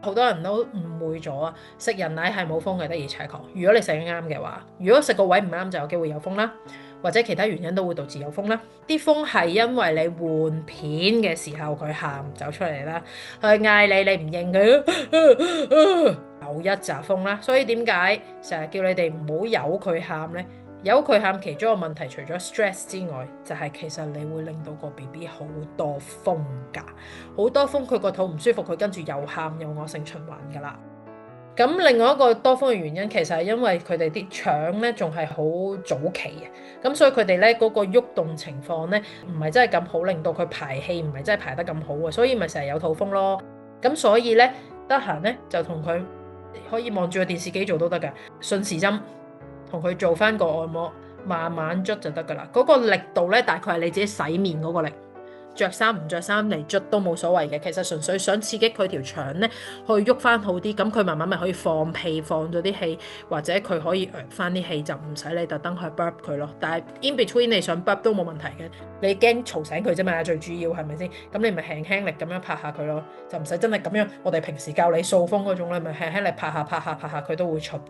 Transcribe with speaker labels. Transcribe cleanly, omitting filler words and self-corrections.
Speaker 1: 好多人都誤會咗啊，食人奶係冇風嘅，的而且確。如果你食得啱嘅話，如果食個位唔啱就有機會有風啦，或者其他原因都會導致有風啦。啲風係因為你換片嘅時候佢喊走出嚟啦，佢嗌你，你唔應佢，有一陣風啦。所以點解成日叫你哋唔好由佢喊呢？有佢喊其中一個問題，除咗 stress 之外，就係其實你會令到個 BB 好多風㗎，好多風佢個肚唔舒服，佢跟住又喊又惡性循環㗎啦。咁另外一個多風嘅原因，其實係因為佢哋啲腸咧仲係好早期嘅，咁所以佢哋咧嗰個喐動情況咧唔係真係咁好，令到佢排氣唔係真係排得咁好嘅，所以咪成日有肚風咯。咁所以咧得閒咧就同佢可以望住個電視機做都得㗎，順時針。同佢做翻個按摩，慢慢捽就得噶啦。嗰個力度咧，大概係你自己洗面嗰個力，着衫唔着衫嚟捽都冇所謂嘅。其實純粹想刺激佢條腸咧，去喐翻好啲，咁佢慢慢咪可以放屁，放咗啲氣，或者佢可以翻啲氣，就唔使你特登去 burp 佢咯。但係 in between 你想 burp 都冇問題嘅，你驚嘈醒佢啫嘛，最主要係咪先？咁你咪輕輕力咁樣拍下佢咯，就唔使真係咁樣。我哋平時教你掃風嗰種咧，咪輕輕力拍下拍下拍下佢都會出。